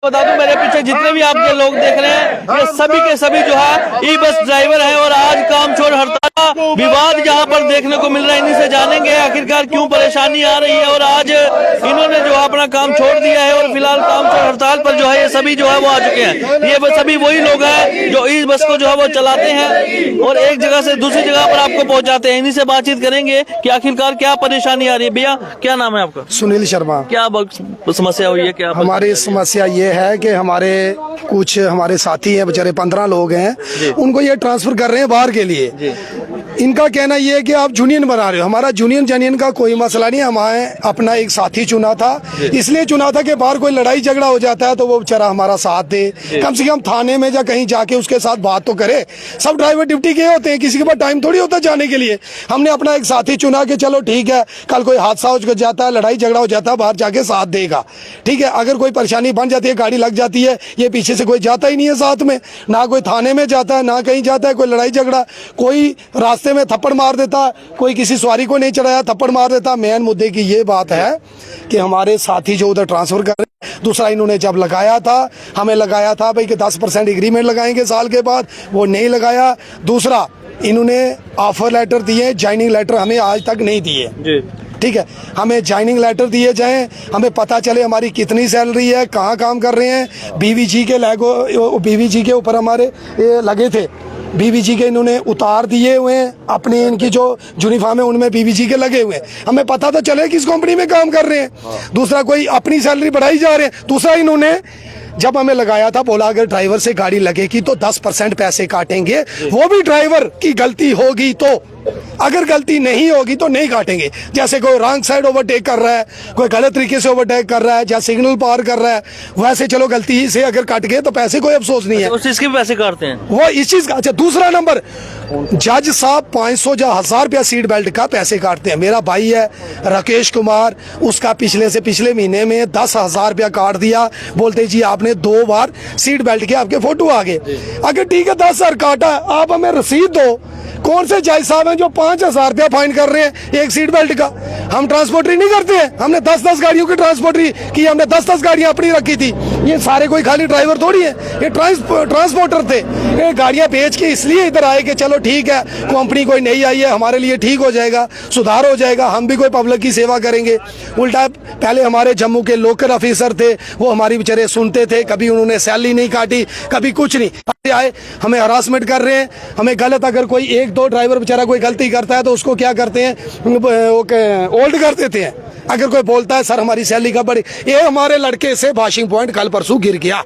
बता दूं, मेरे पीछे जितने भी आपके लोग देख रहे हैं ये सभी के सभी जो है ई बस ड्राइवर हैं और आज काम छोड़ हड़ताल विवाद जहां पर देखने को मिल रहा है। इन्हीं से जानेंगे आखिरकार क्यों परेशानी आ रही है और आज इन्होंने जो है अपना काम छोड़ दिया है और फिलहाल काम छोड़ हड़ताल पर जो है ये सभी जो है वो आ चुके हैं। ये सभी वही लोग हैं जो ई बस को जो है वो चलाते हैं और एक जगह से दूसरी जगह पर आपको पहुंचाते हैं। इन्हीं से बातचीत करेंगे कि आखिरकार क्या परेशानी आ रही है। भैया क्या नाम है आपका? सुनील शर्मा। क्या समस्या हुई है? क्या हमारी समस्या ये है कि हमारे साथी हैं, बेचारे 15 लोग हैं, उनको ये ट्रांसफर कर रहे हैं बाहर के लिए। इनका कहना ये है कि आप यूनियन बना रहे हो। हमारा यूनियन का कोई मसला नहीं है। हमारे अपना एक साथी चुना था, इसलिए चुना था कि बाहर कोई लड़ाई झगड़ा हो जाता है तो वो बेचारा हमारा साथ दे, कम से कम थाने में या कहीं जाके उसके साथ बात तो करे। सब ड्राइवर ड्यूटी के होते हैं, किसी के पास टाइम थोड़ी होता जाने के लिए। हमने अपना एक साथी चुना कि चलो ठीक है, कल कोई हादसा हो जाता है, लड़ाई झगड़ा हो जाता है, बाहर जाके साथ देगा। ठीक है, अगर कोई परेशानी बन जाती है, गाड़ी लग जाती है, ये पीछे से कोई जाता ही नहीं है साथ में, ना कोई थाने में जाता है ना कहीं जाता है। कोई लड़ाई झगड़ा, कोई रास्ते में थप्पड़ मार देता, कोई किसी सवारी को नहीं चढ़ाया थप्पड़ मार देता। मेन मुद्दे की ये बात है कि हमारे साथी जो उधर ट्रांसफर कर रहे हैं, दूसरा इन्होंने जब लगाया था, हमें लगाया था भाई कि 10% एग्रीमेंट लगाएंगे साल के बाद, वो नहीं लगाया। दूसरा इन्होंने ऑफर लेटर दिए, ज्वाइनिंग लेटर हमें आज तक नहीं दिए। ठीक है, हमें ज्वाइनिंग लेटर दिए जाएं, हमें पता चले हमारी कितनी सैलरी है, कहाँ काम कर रहे हैं। बीवीजी के ऊपर हमारे ये लगे थे, बीवीजी के इन्होंने उतार दिए हुए हैं। अपने इनकी जो यूनिफॉर्म है उनमें बीवीजी के लगे हुए हैं, हमें पता तो चले किस कंपनी में काम कर रहे हैं। दूसरा कोई अपनी सैलरी बढ़ाई जा रहे हैं। दूसरा इन्होंने जब हमें लगाया था, बोला अगर ड्राइवर से गाड़ी लगेगी तो 10% पैसे काटेंगे, वो भी ड्राइवर की गलती होगी तो, अगर गलती नहीं होगी तो नहीं काटेंगे। जैसे कोई रॉन्ग साइड ओवरटेक कर रहा है, कोई गलत तरीके से ओवरटेक कर रहा है, या सिग्नल पार कर रहा है, वैसे चलो गलती से अगर कट गए तो पैसे कोई अफसोस नहीं है। उस चीज के पैसे काटते हैं वो इस चीज का। अच्छा, दूसरा नंबर, जज साहब 500 या 1000 रुपया सीट बेल्ट का पैसे काटते हैं। मेरा भाई है राकेश कुमार, उसका पिछले महीने में 10,000 रुपया काट दिया। बोलते जी आपने 2 बार सीट बेल्ट के आपके फोटो आ गए। अगर ठीक है 10,000 काटा, आप हमें रसीद दो। कौन से जज साहब हैं जो 5,000 रुपया फाइन कर रहे हैं एक सीट बेल्ट का? हम ट्रांसपोर्टरी नहीं करते हैं, हमने 10-10 गाड़ियों की ट्रांसपोर्टरी की, हमने 10-10 गाड़ियां अपनी रखी थी। ये सारे कोई खाली ड्राइवर थोड़ी है, ये ट्रांसपोर्टर थे। ये गाड़ियां बेच के इसलिए इधर आए कि चलो ठीक है, कंपनी कोई नई आई है, हमारे लिए ठीक हो जाएगा, सुधार हो जाएगा, हम भी कोई पब्लिक की सेवा करेंगे। उल्टा पहले हमारे जम्मू के लोकल ऑफिसर थे, वो हमारी बेचारे सुनते थे, कभी उन्होंने सैलरी नहीं काटी, कभी कुछ नहीं। आए हमें हरासमेंट कर रहे हैं, हमें गलत, अगर कोई 1-2 ड्राइवर बेचारा कोई गलती करता है तो उसको क्या करते हैं, होल्ड कर देते हैं। अगर कोई बोलता है सर हमारी सैलरी का बड़ी, ये हमारे लड़के से वाशिंग पॉइंट कल परसों गिर गया।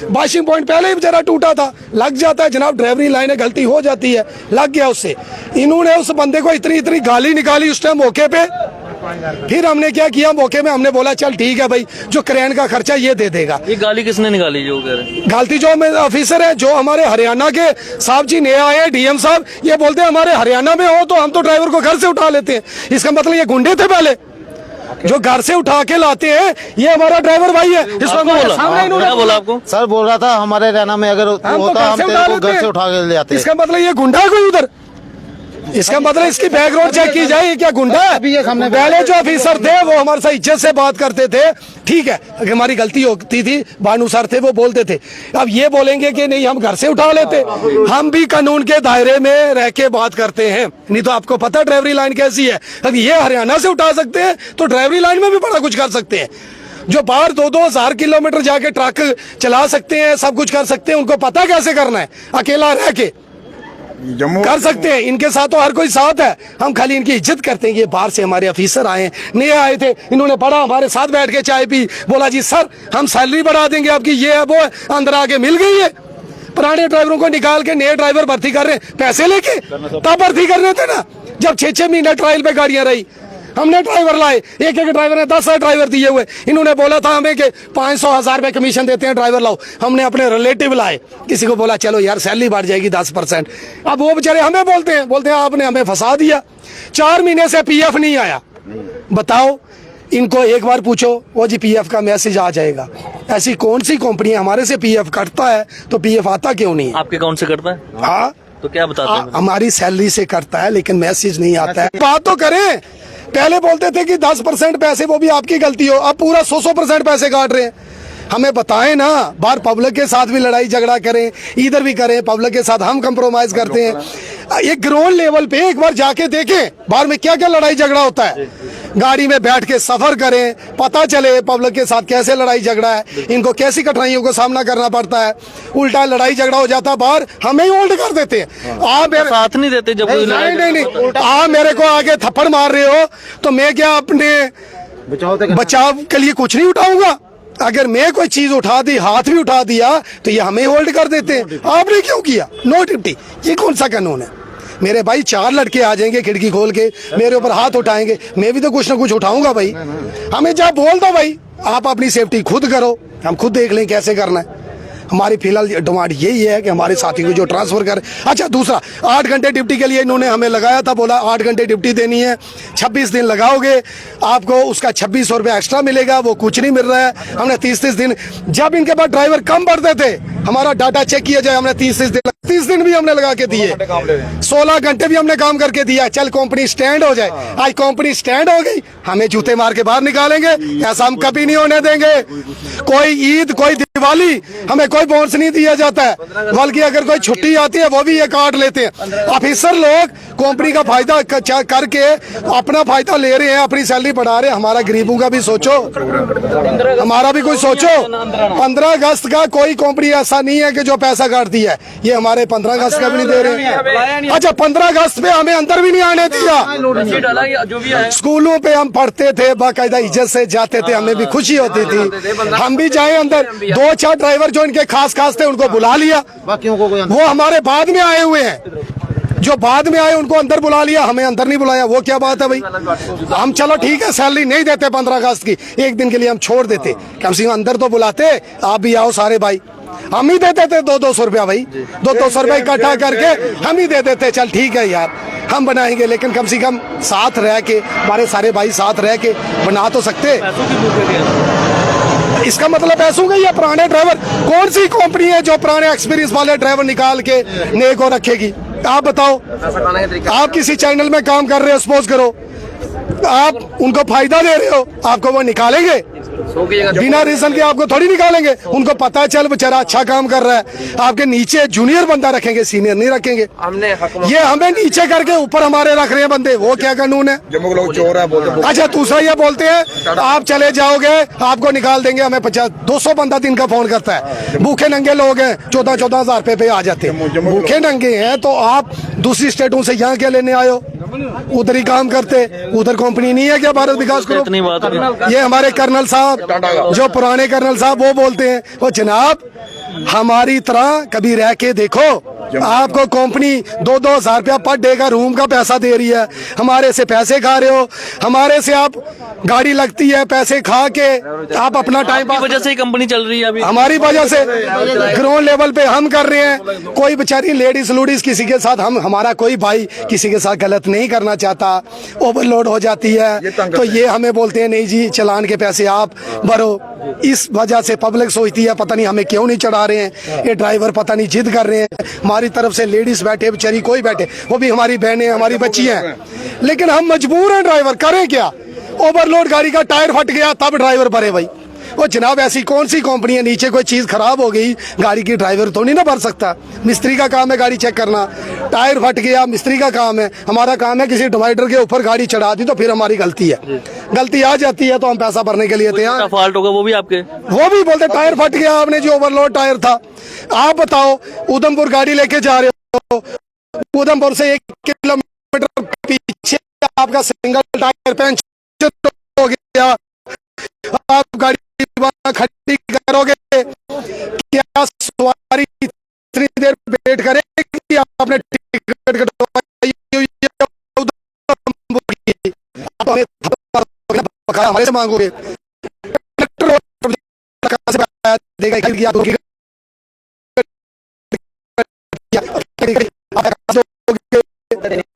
वाशिंग पॉइंट पहले ही बेचारा टूटा था, लग जाता है जनाब, ड्राइवरी लाइन है, गलती हो जाती है, लग गया उससे। इन्होंने उस बंदे को इतनी गाली निकाली उस टाइम मौके पे। फिर हमने क्या किया, मौके में हमने बोला चल ठीक है भाई, जो क्रेन का खर्चा ये दे देगा। ये गाली किसने निकाली? जो कह रहे हैं गलती जो ऑफिसर है, जो हमारे हरियाणा के साहब जी नए आए हैं, डीएम साहब, ये बोलते हैं हमारे हरियाणा में हो तो हम तो ड्राइवर को घर से उठा लेते हैं। इसका मतलब ये गुंडे थे पहले, जो घर से उठा के लाते हैं। ये हमारा ड्राइवर भाई है। क्या बोला आपको? सर बोल रहा था हमारे हरियाणा में अगर होता हम तेरे को घर से उठा के ले आते। इसका मतलब ये गुंडा है कोई उधर? इसका मतलब इसकी बैकग्राउंड चेक की जाए, ये क्या गुंडा है? पहले जो ऑफिसर थे वो हमारे साथ इज्जत से बात करते थे, ठीक है, हमारी गलती होती थी, भानु सर थे वो बोलते थे। अब ये बोलेंगे कि नहीं हम घर से उठा लेते। हम भी कानून के दायरे में रह के बात करते हैं, नहीं तो आपको पता ड्राइवरी लाइन कैसी है। अब ये हरियाणा से उठा सकते हैं तो ड्राइवरी लाइन में भी बड़ा कुछ कर सकते हैं। जो बाहर 2-2 हजार किलोमीटर जाके ट्रक चला सकते हैं, सब कुछ कर सकते हैं, उनको पता कैसे करना है, अकेला रह के कर सकते हैं। इनके साथ तो हर कोई साथ है, हम खाली इनकी इज्जत करते हैं। ये बाहर से हमारे ऑफिसर आए, नए आए थे, इन्होंने बड़ा हमारे साथ बैठ के चाय पी, बोला जी सर हम सैलरी बढ़ा देंगे आपकी, ये है वो है, अंदर आके मिल गई है। पुराने ड्राइवरों को निकाल के नए ड्राइवर भर्ती कर रहे हैं, पैसे लेके। तब भर्ती करने थे ना जब 6-6 महीने ट्रायल पे गाड़ियां रही, हमने ड्राइवर लाए, एक ड्राइवर ने 10 ड्राइवर दिए हुए। इन्होंने बोला था हमें कि 500-1000 रुपए कमीशन देते हैं ड्राइवर लाओ, हमने रिलेटिव लाए, किसी को बोला चलो यार सैलरी बढ़ जाएगी 10%। अब वो बेचारे हमें बोलते हैं आपने हमें फंसा दिया, 4 महीने से पीएफ नहीं आया। बताओ, इनको एक बार पूछो, वो जी पीएफ का मैसेज आ जाएगा। ऐसी कौन सी कंपनी हमारे से पीएफ कटता है तो पीएफ आता क्यों नहीं? आपके अकाउंट से कटता है? हाँ, तो क्या बताते हैं? हमारी सैलरी से कटता है लेकिन मैसेज नहीं आता है। बात तो करें, पहले बोलते थे कि 10% पैसे वो भी आपकी गलती हो, अब पूरा 100% पैसे काट रहे हैं। हमें बताएं ना, बाहर पब्लिक के साथ भी लड़ाई झगड़ा करें, इधर भी करें, पब्लिक के साथ हम कंप्रोमाइज करते हैं। एक ग्राउंड लेवल पे एक बार जाके देखें बाहर में क्या क्या लड़ाई झगड़ा होता है। गाड़ी में बैठ के सफर करें, पता चले पब्लिक के साथ कैसे लड़ाई झगड़ा है, इनको कैसी कठिनाइयों को सामना करना पड़ता है। उल्टा लड़ाई झगड़ा हो जाता है बाहर, हमें ही होल्ड कर देते हैं। आप मेरे साथ नहीं देते जब कोई लड़ाई नहीं, आप मेरे को आगे थप्पड़ मार रहे हो तो मैं क्या अपने बचाव के लिए कुछ नहीं उठाऊंगा? अगर मैं कोई चीज उठा दी, हाथ भी उठा दिया, तो ये हमें होल्ड कर देते हैं। आपने क्यों किया? नो ड्यूटी, ये कौन सा कानून है? मेरे भाई 4 लड़के आ जाएंगे खिड़की खोल के मेरे ऊपर हाथ उठाएंगे, मैं भी तो कुछ ना कुछ उठाऊंगा भाई। हमें जब बोल दो भाई आप अपनी सेफ्टी खुद करो, हम खुद देख लें कैसे करना है। हमारी फिलहाल डिमांड यही है कि हमारे साथी को जो ट्रांसफर कर। अच्छा, दूसरा 8 घंटे ड्यूटी के लिए इन्होंने हमें लगाया था, बोला 8 घंटे ड्यूटी देनी है, 26 दिन लगाओगे आपको उसका 2600 रुपया एक्स्ट्रा मिलेगा। वो कुछ नहीं मिल रहा है। हमने 30 दिन, जब इनके पास ड्राइवर कम बढ़ते थे, हमारा डाटा चेक किया जाए, हमने 30 दिन भी हमने लगा के दिए, 16 घंटे भी हमने काम करके दिया। चल कंपनी स्टैंड हो जाए, आज कंपनी स्टैंड हो गई, हमें जूते मार के बाहर निकालेंगे, ऐसा हम कभी नहीं होने देंगे। कोई ईद, कोई दिवाली हमें कोई बोनस नहीं दिया जाता है, बल्कि अगर कोई छुट्टी आती है वो भी ये काट लेते हैं। ऑफिसर लोग कंपनी का फायदा करके अपना फायदा ले रहे हैं, अपनी सैलरी बढ़ा रहे हैं। हमारा गरीबों का भी सोचो, हमारा भी कोई सोचो। 15 अगस्त का कोई कंपनी ऐसा नहीं है कि जो पैसा काटती है, ये हमारे 15 अगस्त का भी नहीं दे रहे हैं। अच्छा, 15 अगस्त पे हमें अंदर भी नहीं आने दिया। स्कूलों पे हम पढ़ते थे, बाकायदा इज्जत से जाते थे, हमें भी खुशी होती थी, हम भी जाए अंदर। 2-4 ड्राइवर जो इनके खास थे उनको बुला लिया, बाकियों को वो हमारे बाद में आए हुए हैं, जो बाद में आए उनको अंदर बुला लिया, हमें अंदर नहीं बुलाया। वो क्या बात है भाई? हम चलो ठीक है, सैलरी नहीं देते 15 अगस्त की, एक दिन के लिए हम छोड़ देते, कम से कम अंदर तो बुलाते, आप भी आओ सारे भाई। हम ही देते थे 200 रुपया भाई, 200 रुपया इकट्ठा करके हम ही दे देते। चल ठीक है यार, हम बनाएंगे, लेकिन कम से कम साथ रह के, हमारे सारे भाई साथ रह के बना तो सकते। इसका मतलब पैसों का ही है। पुराने ड्राइवर, कौन सी कंपनी है जो पुराने एक्सपीरियंस वाले ड्राइवर निकाल के नए को रखेगी? आप बताओ। आप किसी चैनल में काम कर रहे हो, सपोज करो, आप उनको फायदा दे रहे हो, आपको वो निकालेंगे? बिना रीजन के आपको थोड़ी निकालेंगे। उनको पता चल बेचारा अच्छा काम कर रहा है, आपके नीचे जूनियर बंदा रखेंगे, सीनियर नहीं रखेंगे। ये हमें नीचे करके ऊपर हमारे रख रहे हैं बंदे, वो क्या कानून है? लोग चोर है बोलते। अच्छा, दूसरा ये बोलते हैं आप चले जाओगे आपको निकाल देंगे। हमें 200 बंदा दिन का फोन करता है। भूखे नंगे लोग हैं, 14-14 हजार रुपए पे आ जाते हैं। भूखे नंगे हैं तो आप दूसरी स्टेटों से यहाँ क्या लेने आए हो? उधर ही काम करते, उधर कंपनी नहीं है क्या भारत विकास ग्रुप? ये हमारे कर्नल साहब, जो पुराने कर्नल साहब, वो बोलते हैं, वो जनाब हमारी तरह कभी रह के देखो, आपको कंपनी 2-2 हजार रुपया पर डे का रूम का पैसा दे रही है, हमारे से पैसे खा रहे हो, हमारे से आप गाड़ी लगती है, पैसे खा के आप अपना टाइम की वजह से ही कंपनी चल रही है अभी, हमारी वजह से ग्राउंड लेवल पे हम कर रहे हैं। कोई बेचारी लेडीज लूडीज किसी के साथ, हमारा कोई भाई किसी के साथ गलत नहीं करना चाहता, ओवरलोड हो जाती है तो ये हमें बोलते हैं नहीं जी चालान के पैसे आप भरो। इस वजह से पब्लिक सोचती है पता नहीं हमें क्यों नहीं चढ़ा रहे हैं, ये ड्राइवर पता नहीं जिद कर रहे हैं। हमारी तरफ से लेडीज बैठे, बेचारी कोई बैठे, वो भी हमारी बहनें, हमारी बच्चियां हैं, लेकिन हम मजबूर हैं। ड्राइवर करें क्या? ओवरलोड गाड़ी का टायर फट गया तब ड्राइवर भरे भाई। वो जनाब ऐसी कौन सी कंपनी है, नीचे कोई चीज खराब हो गई गाड़ी की, ड्राइवर तो नहीं ना भर सकता। मिस्त्री का काम है गाड़ी चेक करना, टायर फट गया मिस्त्री का काम है, हमारा काम है किसी डिवाइडर के ऊपर गाड़ी चढ़ा दी तो फिर हमारी गलती है, गलती आ जाती है तो हम पैसा भरने के लिए तैयार। फॉल्ट होगा वो भी आपके, वो भी बोलते टायर फट गया आपने, जो ओवरलोड टायर था। आप बताओ उधमपुर गाड़ी लेके जा रहे हो, उधमपुर से 1 किलोमीटर पीछे आपका सिंगल टायर पंचर हो गया, आप गाड़ी खड़ी करोगे क्या? सवारी इतनी देर वेट करेगी? आपने टिकट कटवाई हुई है, हमारे से मांगोगे,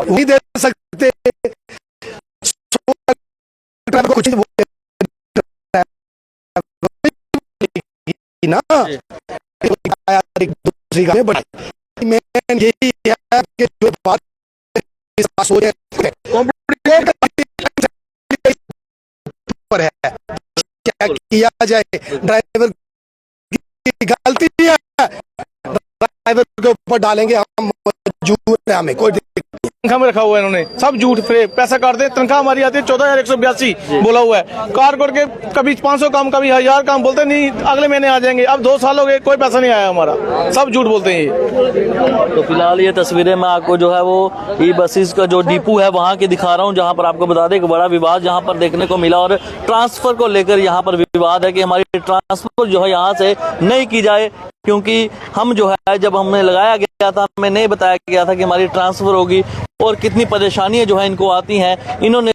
नहीं दे सकते कुछ ना। दूसरी गाने बढ़ाई, मैं यही है कि जो बात पर है क्या किया जाए, ड्राइवर गलती है ड्राइवर के ऊपर डालेंगे, हम मजबूर है, हमें कोई तनख्वाह में रखा हुआ है इन्होंने, सब झूठ फ्रेब, पैसा काटते हैं। तनख्वाह हमारी आती है 14,182 बोला हुआ है, कार करके कभी 500 काम कभी 1000 काम, बोलते नहीं अगले महीने आ जाएंगे। अब 2 साल हो गए, कोई पैसा नहीं आया हमारा, सब झूठ बोलते हैं ये। तो फिलहाल ये तस्वीरें मैं आपको जो है वो ई बसेस का जो डिपो है वहाँ की दिखा रहा हूँ, जहाँ पर आपको बता दें एक बड़ा विवाद यहाँ पर देखने को मिला और ट्रांसफर को लेकर यहाँ पर विवाद है कि हमारी ट्रांसफर जो है यहाँ से नहीं की जाए, क्योंकि हम जो है जब हमें लगाया गया था हमें नहीं बताया गया था कि हमारी ट्रांसफर होगी और कितनी परेशानियां जो है इनको आती हैं। इन्होंने